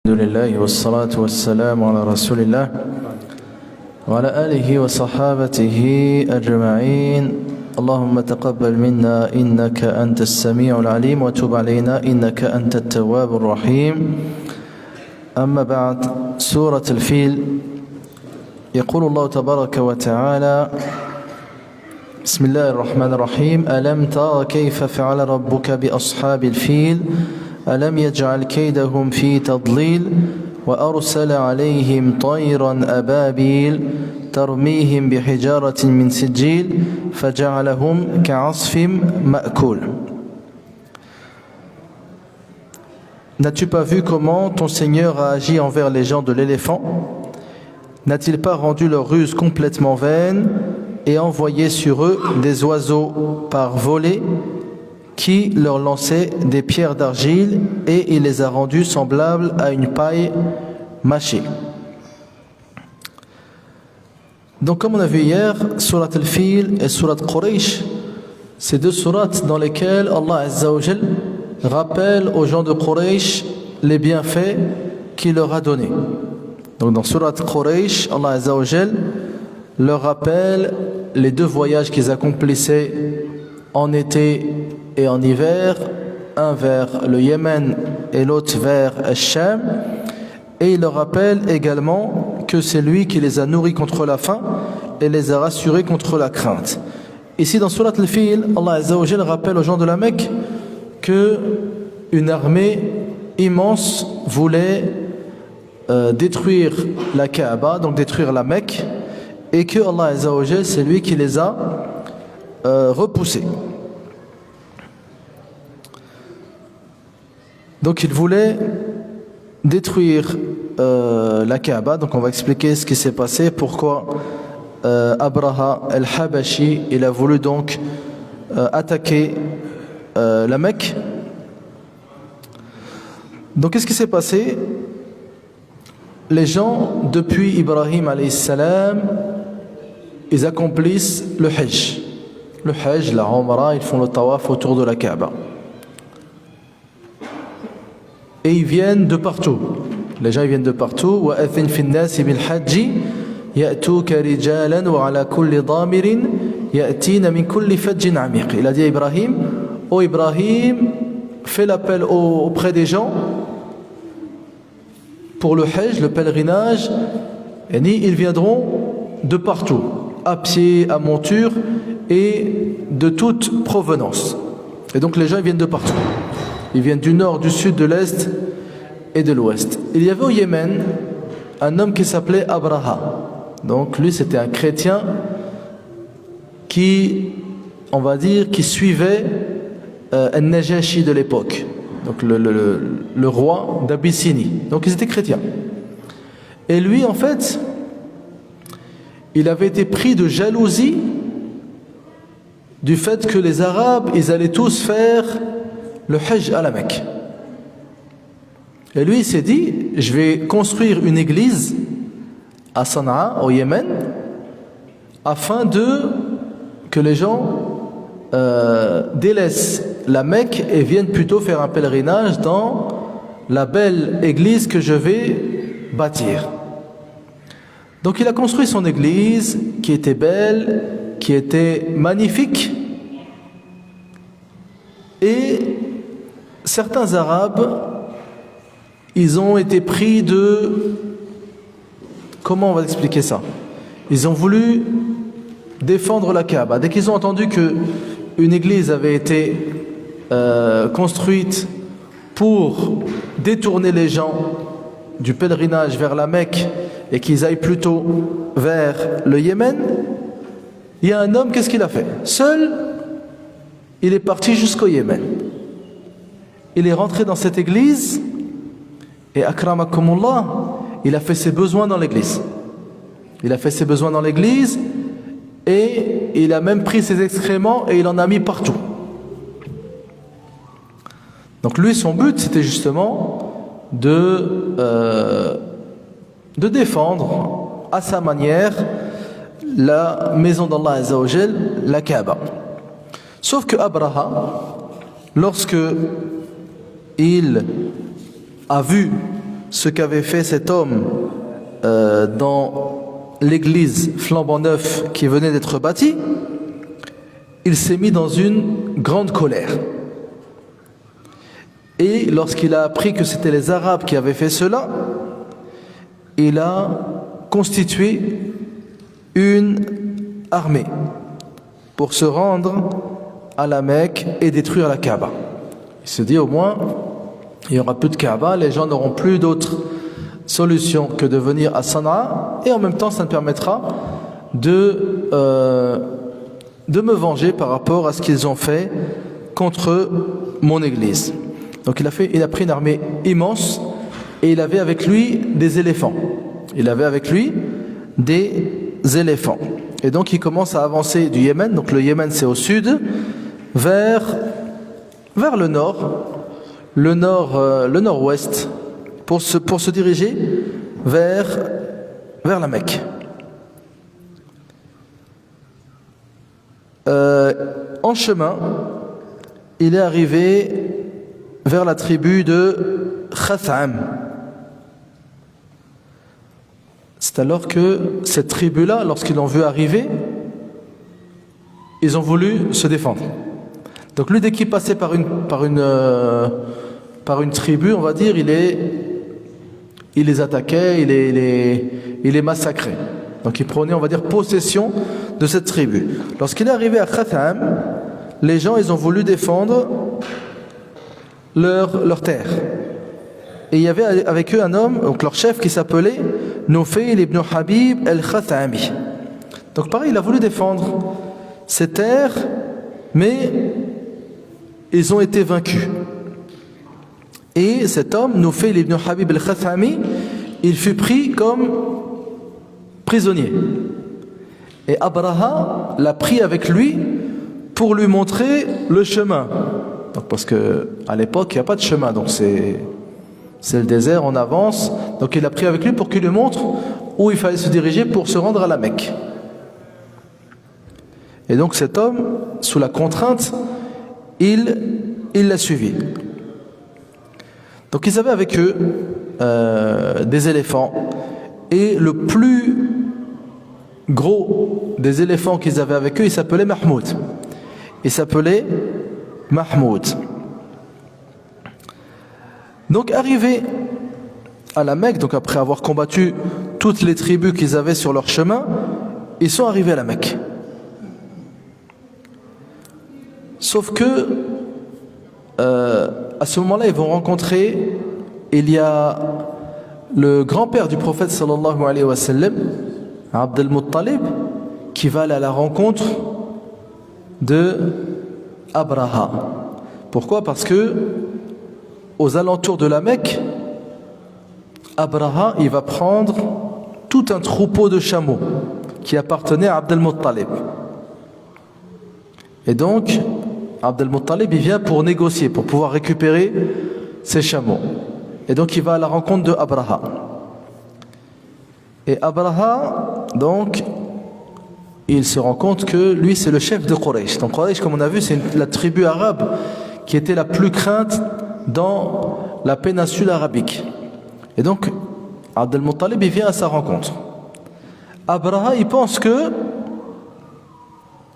الحمد لله والصلاة والسلام على رسول الله وعلى آله وصحابته أجمعين. اللهم تقبل منا إنك أنت السميع العليم وتب علينا إنك أنت التواب الرحيم. أما بعد، سورة الفيل يقول الله تبارك وتعالى: بسم الله الرحمن الرحيم. ألم تر كيف فعل ربك بأصحاب الفيل ألم يجعل كيدهم في تضليل وأرسل عليهم طيرا أبابيل ترميهم بحجارة من سجيل فجعلهم كعصف مأكول. N'as-tu pas vu comment ton Seigneur a agi envers les gens de l'éléphant? N'a-t-il pas rendu leur ruse complètement vaine et envoyé sur eux des oiseaux par volée qui leur lançaient des pierres d'argile, et il les a rendus semblables à une paille mâchée. Donc comme on a vu hier, Surat al-Fil et Surat Quraysh, c'est deux sourates dans lesquelles Allah Azza wa Jal rappelle aux gens de Quraysh les bienfaits qu'il leur a donnés. Donc dans Surat Quraysh, Allah Azza wa Jal leur rappelle les deux voyages qu'ils accomplissaient en été et en hiver, un vers le Yémen et l'autre vers Al-Sham, et il leur rappelle également que c'est lui qui les a nourris contre la faim et les a rassurés contre la crainte. Ici dans Surat Al-Fil, Allah Azza wa Jal rappelle aux gens de la Mecque que une armée immense voulait détruire la Kaaba, donc détruire la Mecque, et que Allah Azza wa Jal, c'est lui qui les a repoussés. Donc il voulait détruire la Kaaba. Donc on va expliquer ce qui s'est passé, pourquoi Abraha al-Habashi il a voulu donc attaquer la Mecque. Donc qu'est-ce qui s'est passé? Les gens depuis Ibrahim alayhi salam, ils accomplissent le Hajj. Le Hajj, la Umrah, ils font le tawaf autour de la Kaaba. Et ils viennent de partout. Les gens ils viennent de partout. وَأَذِّنْ فِي النَّاسِ بِالْحَجِّ يَأْتُوكَ رِجَالًا وَعَلَى كُلِّ ضَامِرٍ يَأْتِينَ مِنْ كُلِّ فَجٍّ عَمِيقٍ. Il a dit à Ibrahim: ô Ibrahim, fais l'appel auprès des gens pour le Hajj, le pèlerinage. Et ils viendront de partout, à pied, à monture et de toute provenance. Et donc les gens ils viennent de partout. Ils viennent du nord, du sud, de l'est et de l'ouest. Il y avait au Yémen un homme qui s'appelait Abraha. Donc lui c'était un chrétien qui, on va dire, qui suivait Al-Najashi de l'époque, donc le roi d'Abyssinie. Donc ils étaient chrétiens. Et lui en fait, il avait été pris de jalousie du fait que les Arabes, ils allaient tous faire le Hajj à la Mecque. Et lui il s'est dit: je vais construire une église à Sanaa au Yémen afin que les gens délaissent la Mecque et viennent plutôt faire un pèlerinage dans la belle église que je vais bâtir. Donc il a construit son église qui était belle, qui était magnifique, et certains Arabes, ils ont été pris de... Comment on va expliquer ça? Ils ont voulu défendre la Kaaba. Dès qu'ils ont entendu qu'une église avait été construite pour détourner les gens du pèlerinage vers la Mecque et qu'ils aillent plutôt vers le Yémen, il y a un homme, qu'est-ce qu'il a fait? Seul, il est parti jusqu'au Yémen. Il est rentré dans cette église et akramakumullah, il a fait ses besoins dans l'église. Il a fait ses besoins dans l'église et il a même pris ses excréments et il en a mis partout. Donc lui, son but, c'était justement de défendre à sa manière la maison d'Allah Azza wa Jal, la Kaaba. Sauf que Abraha, lorsque il a vu ce qu'avait fait cet homme dans l'église flambant neuf qui venait d'être bâtie, il s'est mis dans une grande colère. Et lorsqu'il a appris que c'était les Arabes qui avaient fait cela, il a constitué une armée pour se rendre à la Mecque et détruire la Kaaba. Il se dit au moins, il n'y aura plus de Kaaba, les gens n'auront plus d'autre solution que de venir à Sanaa, et en même temps ça me permettra de me venger par rapport à ce qu'ils ont fait contre mon église. Donc il a pris une armée immense et il avait avec lui des éléphants. Il avait avec lui des éléphants. Et donc il commence à avancer du Yémen, donc le Yémen c'est au sud, vers le nord, le nord-ouest, pour se diriger vers la Mecque. En chemin, il est arrivé vers la tribu de Khath'am. C'est alors que cette tribu-là, lorsqu'ils l'ont vu arriver, ils ont voulu se défendre. Donc lui, dès qu'il passait par une tribu, on va dire, il les attaquait, il les massacrait. Donc il prenait, on va dire, possession de cette tribu. Lorsqu'il est arrivé à Khath'am, les gens, ils ont voulu défendre leur terre. Et il y avait avec eux un homme, donc leur chef, qui s'appelait Nufayl ibn Habib al-Khath'ami. Donc pareil, il a voulu défendre ces terres, mais ils ont été vaincus. Et cet homme, Nufayl ibn Habib al-Khath'ami, il fut pris comme prisonnier. Et Abraha l'a pris avec lui pour lui montrer le chemin. Donc parce qu'à l'époque, il n'y a pas de chemin, donc c'est le désert, on avance. Donc il l'a pris avec lui pour qu'il lui montre où il fallait se diriger pour se rendre à la Mecque. Et donc cet homme, sous la contrainte, il l'a suivi. Donc ils avaient avec eux des éléphants. Et le plus gros des éléphants qu'ils avaient avec eux, il s'appelait Mahmoud. Donc arrivé à la Mecque, donc après avoir combattu toutes les tribus qu'ils avaient sur leur chemin, ils sont arrivés à la Mecque. Sauf que à ce moment-là, ils vont rencontrer, il y a le grand-père du prophète sallallahu alayhi wa sallam, Abd al-Muttalib, qui va aller à la rencontre de Abraha. Pourquoi? Parce que aux alentours de la Mecque, Abraha, il va prendre tout un troupeau de chameaux qui appartenait à Abd al-Muttalib. Et donc, Abd al-Muttalib, il vient pour négocier, pour pouvoir récupérer ses chameaux. Et donc, il va à la rencontre de Abraha. Et Abraha, donc, il se rend compte que lui, c'est le chef de Quraysh. Donc, Quraysh, comme on a vu, c'est la tribu arabe qui était la plus crainte dans la péninsule arabique. Et donc, Abd al-Muttalib, il vient à sa rencontre. Abraha, il pense que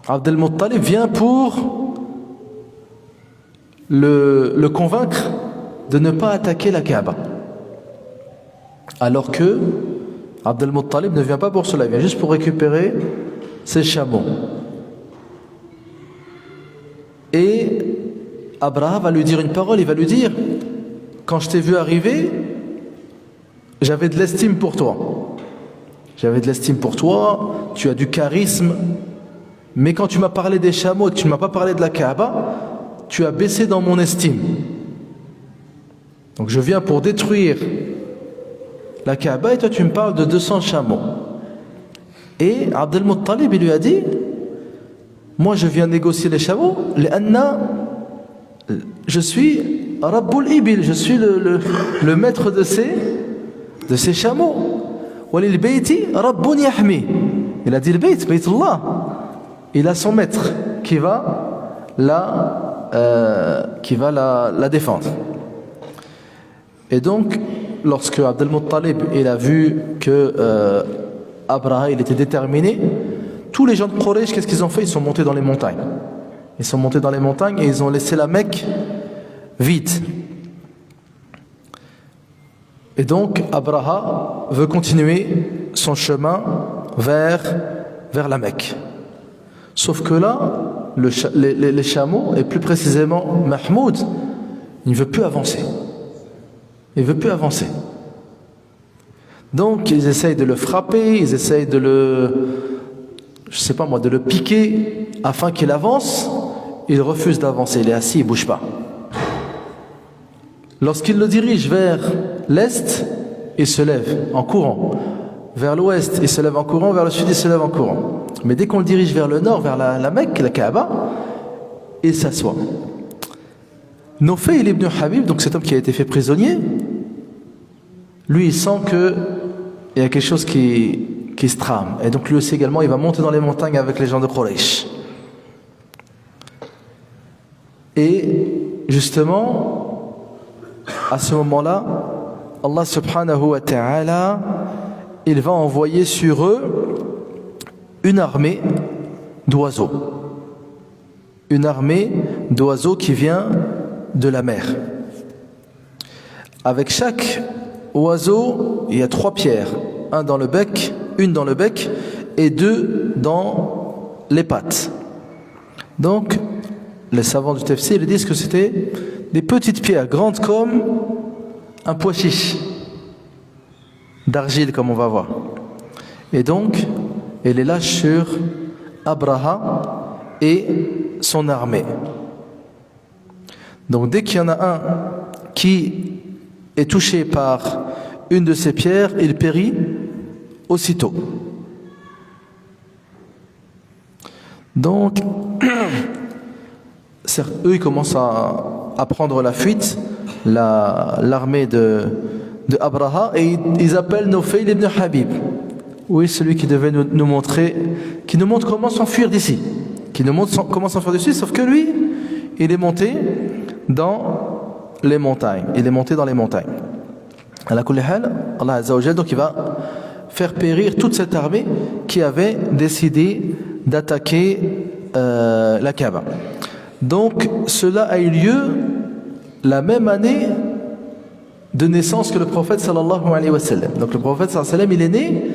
Abd al-Muttalib vient pour le convaincre de ne pas attaquer la Kaaba. Alors que Abd al-Muttalib ne vient pas pour cela, il vient juste pour récupérer ses chameaux. Et Abraha va lui dire une parole, il va lui dire: quand je t'ai vu arriver, j'avais de l'estime pour toi. J'avais de l'estime pour toi, tu as du charisme, mais quand tu m'as parlé des chameaux, tu ne m'as pas parlé de la Kaaba, tu as baissé dans mon estime. Donc je viens pour détruire la Kaaba et toi tu me parles de 200 chameaux. Et Abd al-Muttalib, il lui a dit: moi je viens négocier les chameaux, je suis Rabbul Ibil, je suis le maître de ces chameaux. Walil bayti Rabbun yahmi. Il a dit le bayt, Baytullah. Il a son maître qui va la défendre. Et donc lorsque Abd al-Muttalib il a vu que Abraha il était déterminé, tous les gens de Quraysh, qu'est-ce qu'ils ont fait? Ils sont montés dans les montagnes. Ils sont montés dans les montagnes et ils ont laissé la Mecque vide. Et donc Abraha veut continuer son chemin vers la Mecque. Sauf que là, les chameaux, et plus précisément Mahmoud, il ne veut plus avancer. Il ne veut plus avancer. Donc ils essayent de le frapper, ils essayent de de le piquer afin qu'il avance. Il refuse d'avancer, il est assis, il ne bouge pas. Lorsqu'il le dirige vers l'est, il se lève en courant. Vers l'ouest, il se lève en courant. Vers le sud, il se lève en courant. Mais dès qu'on le dirige vers le nord, vers la Mecque, la Kaaba, il s'assoit. Nufayl ibn Habib, donc cet homme qui a été fait prisonnier, lui, il sent qu'il y a quelque chose qui se trame. Et donc lui aussi également, il va monter dans les montagnes avec les gens de Quraysh. Et justement, à ce moment-là, Allah subhanahu wa ta'ala, il va envoyer sur eux une armée d'oiseaux. Une armée d'oiseaux qui vient de la mer. Avec chaque oiseau, il y a 3 pierres. Une dans le bec et 2 dans les pattes. Donc, les savants du tafsir ils disent que c'était des petites pierres, grandes comme un pois chiche, d'argile comme on va voir. Et donc, elle les lâche sur Abraha et son armée. Donc dès qu'il y en a un qui est touché par une de ces pierres, il périt aussitôt. Donc, certes, eux, ils commencent à prendre la fuite, l'armée de Abraha, et ils appellent Nufayl ibn Habib. Oui, celui qui devait nous montrer, qui nous montre comment s'enfuir d'ici. Sauf que lui, il est monté dans les montagnes. À la kulli hal, Allah Azza wa Jal, donc il va faire périr toute cette armée qui avait décidé d'attaquer la Kaaba. Donc cela a eu lieu la même année de naissance que le prophète sallallahu alayhi wa sallam. Donc le prophète sallallahu alayhi wa sallam, il est né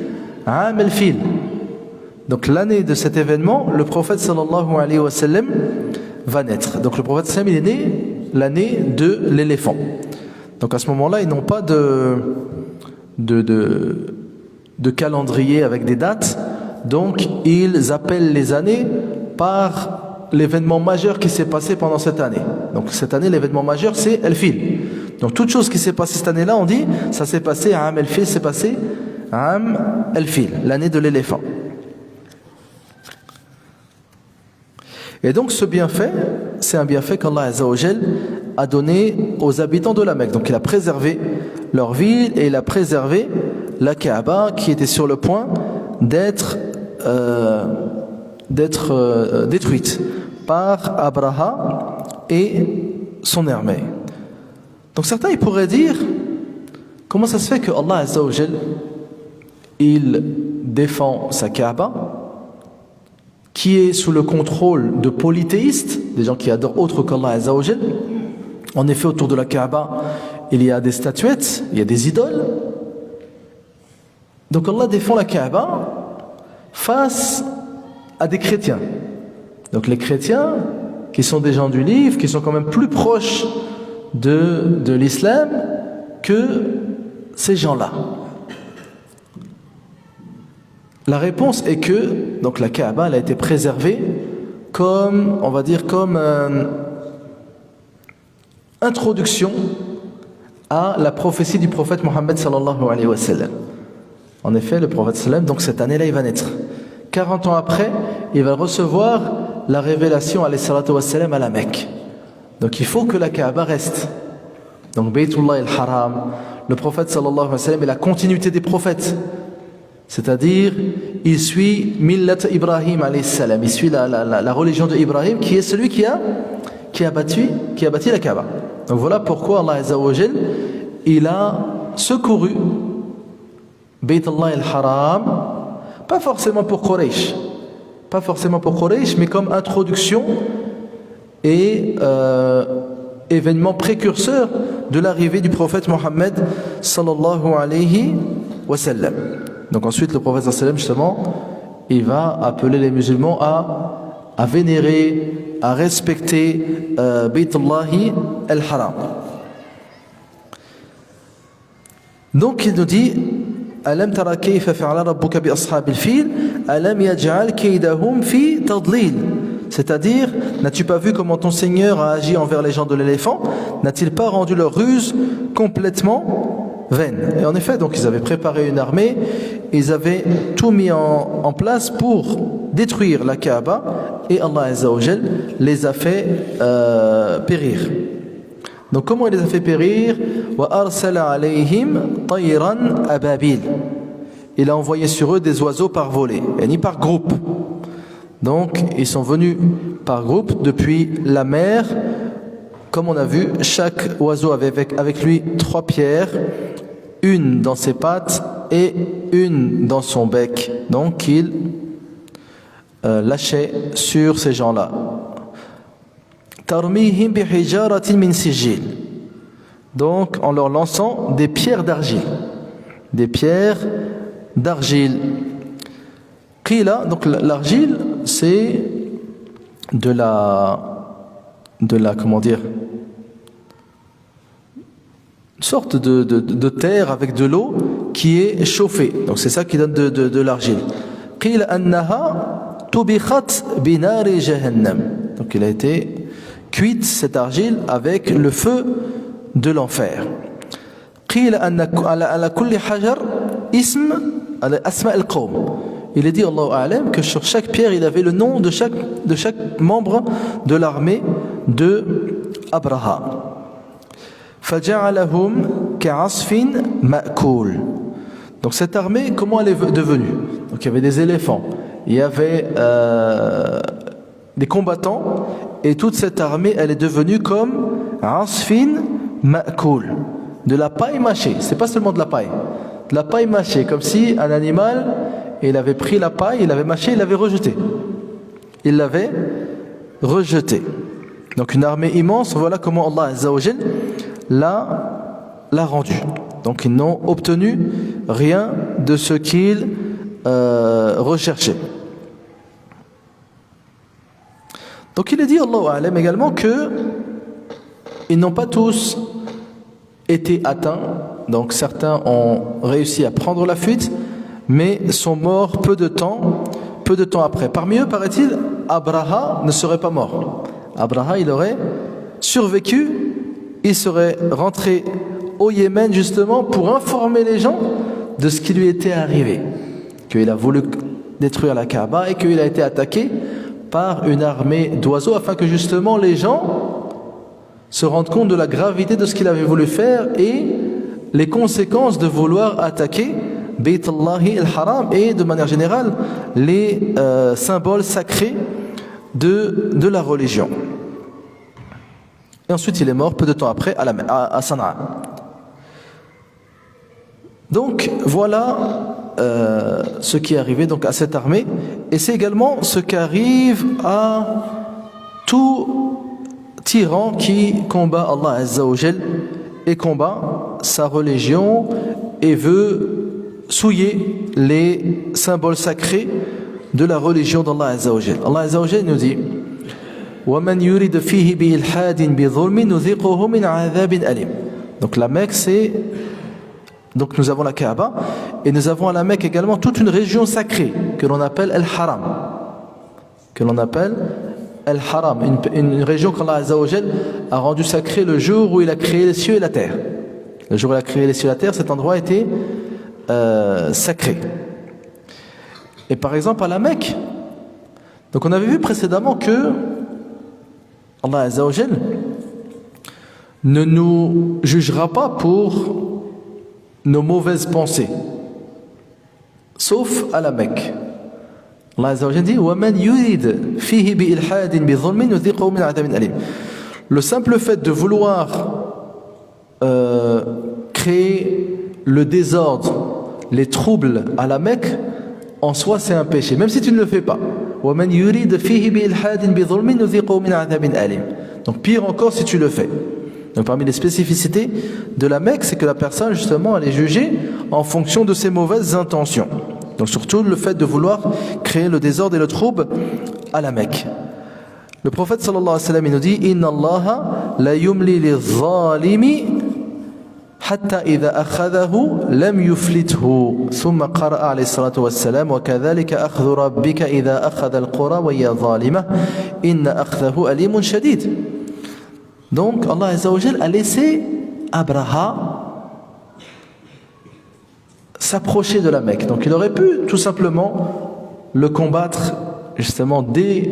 à Am al-Fil. Donc l'année de cet événement, le prophète sallallahu alayhi wa sallam va naître. Donc le prophète sallallahu alayhi wa sallam, il est né l'année de l'éléphant. Donc à ce moment-là, ils n'ont pas de calendrier avec des dates. Donc ils appellent les années par l'événement majeur qui s'est passé pendant cette année. Donc cette année, l'événement majeur, c'est El-Fil. Donc toute chose qui s'est passée cette année-là, on dit, ça s'est passé à Am El-Fil, c'est passé à Am El-Fil, l'année de l'éléphant. Et donc ce bienfait, c'est un bienfait qu'Allah Azza wa Jal a donné aux habitants de la Mecque. Donc il a préservé leur ville et il a préservé la Kaaba qui était sur le point d'être détruite par Abraha et son armée. Donc certains ils pourraient dire, comment ça se fait que Allah Azza wa Jal il défend sa Kaaba qui est sous le contrôle de polythéistes, des gens qui adorent autre qu'Allah Azza wa Jal. En effet, autour de la Kaaba, il y a des statuettes, il y a des idoles. Donc Allah défend la Kaaba face à des chrétiens. Donc les chrétiens, qui sont des gens du livre, qui sont quand même plus proches de l'islam que ces gens-là. La réponse est que donc la Kaaba elle a été préservée comme, on va dire, comme introduction à la prophétie du prophète Mohammed sallallahu alayhi wa sallam. En effet, le prophète sallam, donc cette année-là, il va naître. 40 ans après, il va recevoir la révélation alayhi salatu wa sallam à la Mecque. Donc il faut que la Kaaba reste. Donc Baytullah al-Haram, le prophète sallallahu alayhi wa sallam est la continuité des prophètes. C'est-à-dire, il suit Millat Ibrahim alayhi salam, il suit la religion de Ibrahim qui est celui qui a bâti la Kaaba. Donc voilà pourquoi Allah Azza wa Jal, il a secouru Bayt Allah al-Haram, pas forcément pour Quraysh, mais comme introduction et événement précurseur de l'arrivée du prophète Mohammed sallallahu alayhi wa sallam. Donc ensuite le prophète sallallahu alayhi wa sallam justement, il va appeler les musulmans à vénérer, à respecter Bayt Allah al-Haram. Donc il nous dit Alam tara kayfa fa'ala rabbuka bi ashabil fil alam yaj'al kaydahum fi tadlil. C'est-à-dire, n'as-tu pas vu comment ton Seigneur a agi envers les gens de l'éléphant? N'a-t-il pas rendu leur ruse complètement vaine? Et en effet, donc ils avaient préparé une armée, ils avaient tout mis en place pour détruire la Kaaba, et Allah Azza wa Jal les a fait périr. Donc comment il les a fait périr? Wa arsala alayhim tayran ababil. Il a envoyé sur eux des oiseaux par volée, et ni par groupe. Donc ils sont venus par groupe depuis la mer. Comme on a vu, chaque oiseau avait avec lui 3 pierres, une dans ses pattes et une dans son bec. Donc il lâchait sur ces gens-là. Tarmihim bihijaratin min sijil. Donc en leur lançant des pierres d'argile. Des pierres d'argile. Qila, donc l'argile, c'est de la comment dire, une sorte de terre avec de l'eau qui est chauffée. Donc c'est ça qui donne de l'argile. Qila annaha tubikhat binari jahannam. Donc il a été cuite cette argile avec le feu de l'enfer. Qila anna ala kulli hajar ism ala asma al-qawm. Il est dit, Allahu A'lam, que sur chaque pierre, il avait le nom de chaque membre de l'armée de Abraha. فَجَعَلَهُمْ كَعَصْفٍ مَأْكُولٍ. Donc cette armée, comment elle est devenue? Donc il y avait des éléphants, il y avait des combattants, et toute cette armée, elle est devenue comme عَصْفٍ مَأْكُولٍ, de la paille mâchée. C'est pas seulement de la paille mâchée, comme si un animal, il avait pris la paille, il l'avait mâché, il l'avait rejeté. Donc une armée immense, voilà comment Allah Azza wa Jal l'a rendu. Donc ils n'ont obtenu rien de ce qu'ils recherchaient. Donc il est dit, Allahu A'lam, également que ils n'ont pas tous été atteints. Donc certains ont réussi à prendre la fuite, mais sont morts peu de temps après. Parmi eux, paraît-il, Abraha ne serait pas mort. Abraha, il aurait survécu, il serait rentré au Yémen justement pour informer les gens de ce qui lui était arrivé. Qu'il a voulu détruire la Kaaba et qu'il a été attaqué par une armée d'oiseaux afin que justement les gens se rendent compte de la gravité de ce qu'il avait voulu faire et les conséquences de vouloir attaquer Bayt Allah al-Haram et de manière générale les symboles sacrés de la religion. Et ensuite il est mort peu de temps après à Sana'a. Donc voilà ce qui est arrivé donc à cette armée, et c'est également ce qui arrive à tout tyran qui combat Allah Azza wa Jal et combat sa religion et veut souiller les symboles sacrés de la religion d'Allah Azza wa Jal. Allah Azza wa Jal nous dit وَمَنْ يُرِدْ فِيهِ بِإِلْحَادٍ بِظُلْمٍ نُذِيقُهُ مِنْ عَذَابٍ أَلِيمٍ. Donc la Mecque, c'est... Donc nous avons la Kaaba, et nous avons à la Mecque également toute une région sacrée que l'on appelle Al-Haram. Une région qu'Allah Azza wa Jal a rendue sacrée le jour où il a créé les cieux et la terre. Le jour où il a créé les cieux et la terre, cet endroit était sacré. Et par exemple à la Mecque, donc on avait vu précédemment que Allah Azza wa Jal ne nous jugera pas pour nos mauvaises pensées, sauf à la Mecque. Allah Azza wa Jal dit وَمَنْ يُرِدْ فِيهِ بِإِلْحَادٍ بِظُلْمٍ نُذِيقُهُ مِنْ عَذَابٍ أَلِيمٍ. Le simple fait de vouloir créer le désordre, les troubles à la Mecque, en soi c'est un péché, même si tu ne le fais pas. Donc pire encore si tu le fais. Donc parmi les spécificités de la Mecque, c'est que la personne justement elle est jugée en fonction de ses mauvaises intentions. Donc surtout le fait de vouloir créer le désordre et le trouble à la Mecque. Le prophète sallallahu alayhi wa sallam il nous dit Inna Allaha la yumli liz-zalimi حتى إذا أخذه لم يفلته ثم قرأ عليه الصلاة والسلام وكذلك أخذ ربك إذا أخذ القرى وهي ظالمة إن أخذه أليم شديد. Donc Allah Azza wa Jal a laissé Abraha s'approcher de la Mecque. Donc il aurait pu tout simplement le combattre justement dès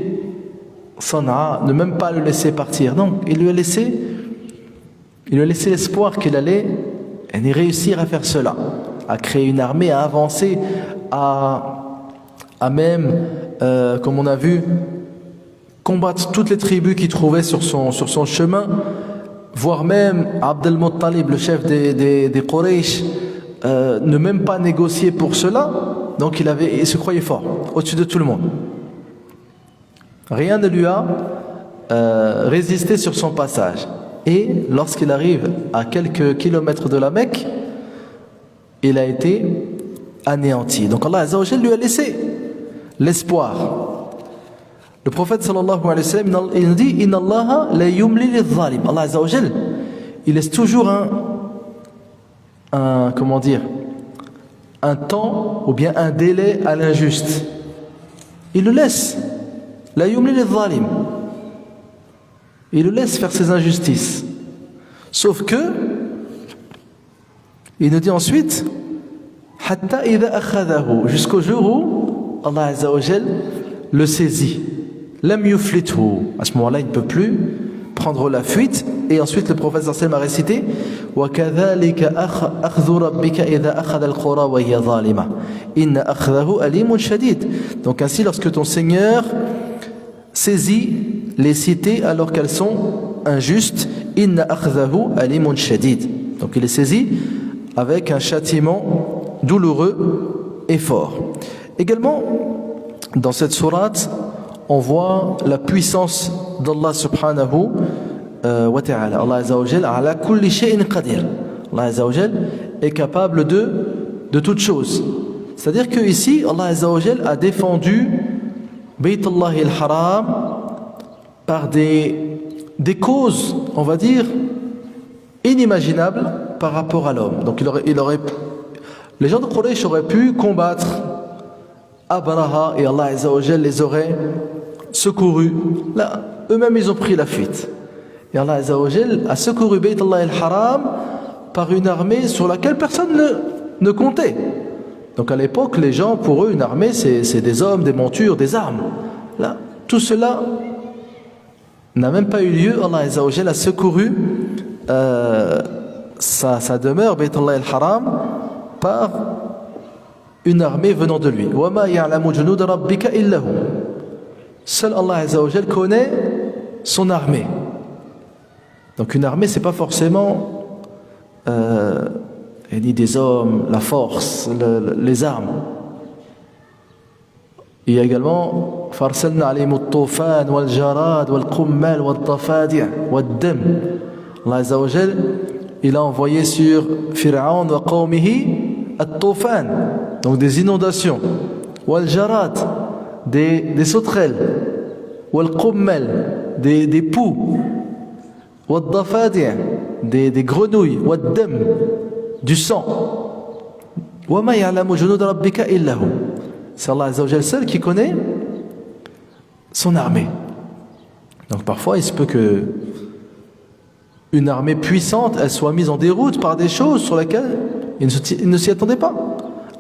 Sana'a, ne même pas le laisser partir. Non, il lui a laissé l'espoir qu'il allait réussir à faire cela, à créer une armée, à avancer, à même, comme on a vu, combattre toutes les tribus qu'il trouvait sur son chemin, voire même Abd al-Muttalib, le chef des Quraysh, ne même pas négocier pour cela. Donc il se croyait fort, au-dessus de tout le monde. Rien ne lui a résisté sur son passage. Et lorsqu'il arrive à quelques kilomètres de la Mecque, il a été anéanti. Donc Allah Azza wa Jalla lui a laissé l'espoir. Le prophète sallallahu alayhi wa sallam, il nous dit Inna Allaha la yumli liz-zalim. Allah Azza wa Jalla, il laisse toujours un temps ou bien un délai à l'injuste. Il le laisse. La yumli liz-zalim. Il le laisse faire ses injustices. Sauf que, il nous dit ensuite, Hatta idha akhadahu, jusqu'au jour où Allah Azza wa Jal le saisit. Lam yuflithu. À ce moment-là, il ne peut plus prendre la fuite. Et ensuite, le prophète sallallahu alayhi wa sallam a récité, Wa kadhalika akhdhu rabbika idha akhadha al-qura wa hiya zalima. Inna akhdahu alimun shadid. Donc ainsi, lorsque ton Seigneur saisit les cités alors qu'elles sont injustes, inna akhdahu alimun shadid. Donc il est saisi avec un châtiment douloureux et fort. Également dans cette sourate on voit la puissance d'Allah subhanahu wa ta'ala. Allah azza wa jalla ala kulli shay'in qadir. Allah azza wa jalla est capable de toutes choses. C'est-à-dire que ici Allah azza wa jalla a défendu Bayt Allah al-Haram par des causes, on va dire, inimaginables par rapport à l'homme. Donc les gens de Quraysh auraient pu combattre Abraha et Allah Azza wa Jalla les aurait secourus. Là, eux-mêmes ils ont pris la fuite. Et Allah Azza wa Jalla a secouru Bayt Allah al-Haram par une armée sur laquelle personne ne comptait. Donc à l'époque, les gens, pour eux, une armée, c'est des hommes, des montures, des armes. Là, tout cela n'a même pas eu lieu. Allah Azza wa Jalla a secouru sa demeure, Bayt Allah al-Haram, par une armée venant de lui. وَمَا يَعْلَمُ جُنُودَ رَبِّكَ إِلَّا هُ. Seul Allah Azza wa Jalla connaît son armée. Donc une armée, c'est pas forcément ni des hommes, la force, les armes. Il y a également فَارْسَلْنَا عَلَيْهِمُ الطُّوفَانَ وَالْجَرَادَ وَالْقُمَّلَ وَالضَّفَادِعَ وَالدَّمَ. Allah Azza wa Jalla, il a envoyé sur Fir'aun wa qawmihi at-tufan, donc des inondations, wal-jarad, des sauterelles, wal-qummal, des poux, wal-dafadi', des grenouilles, wal-dam, du sang. Wa ma ya'lamu junud rabbika illa hu. C'est Allah Azza wa Jalla seul qui connaît son armée. Donc parfois il se peut que une armée puissante elle soit mise en déroute par des choses sur lesquelles il ne s'y attendait pas.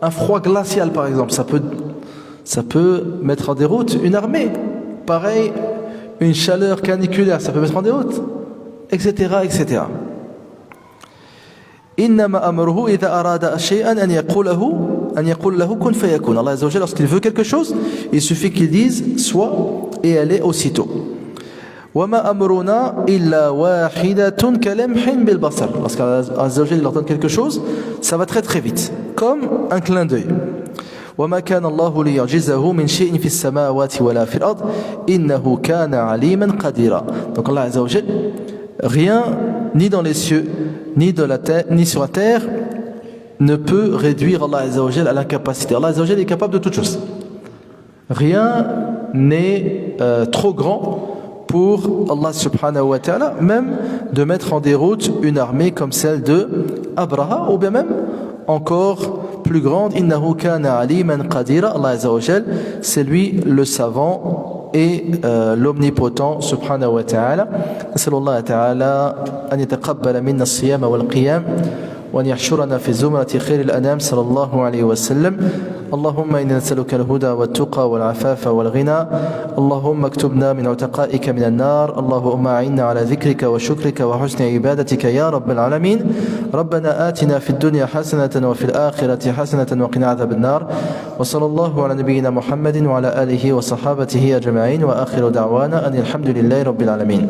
Un froid glacial par exemple, ça peut mettre en déroute une armée. Pareil, une chaleur caniculaire, ça peut mettre en déroute, etc., etc. إنما أمره إذا أراد شيئا أن يقول له كن فيكون. Allah Azza wa Jalla, lorsqu'il veut quelque chose, il suffit qu'il dise soit et elle est aussitôt. وَمَا أَمْرُنَا إِلَّا وَاحِدَةٌ كَلَمْحٍ بِالْبَصَرِ. Lorsqu'Allah Azza wa Jalla ordonne quelque chose, ça va très très vite, comme un clin d'œil. وَمَا كَانَ اللَّهُ لِيَعْجِزَهُ مِنْ شَيْءٍ فِي السَّمَاوَاتِ وَلَا فِي الْأَرْضِ إِنَّهُ كَانَ عَلِيمًا قَدِيرًا. Donc Allah Azza wa Jalla, rien, ni dans les cieux, ni sur la terre, ne peut réduire Allah Azza wa Jalla à l'incapacité. Allah Azza wa Jalla est capable de toutes choses. Rien n'est trop grand pour Allah subhanahu wa ta'ala, même de mettre en déroute une armée comme celle de Abraha, ou bien même encore plus grande. Innahu kana aliman qadira. Allah Azza wa Jal, c'est lui le savant et l'omnipotent subhanahu wa ta'ala. Nasallallahu ta'ala an yataqabbala minna as-siyama wal qiyam وأن يحشرنا في زمرة خير الأنام صلى الله عليه وسلم. اللهم إنا نسألك الهدى والتقى والعفاف والغنى. اللهم اكتبنا من عتقائك من النار. اللهم أعنا على ذكرك وشكرك وحسن عبادتك يا رب العالمين. ربنا آتنا في الدنيا حسنة وفي الآخرة حسنة وقنا عذاب النار. وصلى الله على نبينا محمد وعلى آله وصحابته أجمعين. وآخر دعوانا أن الحمد لله رب العالمين.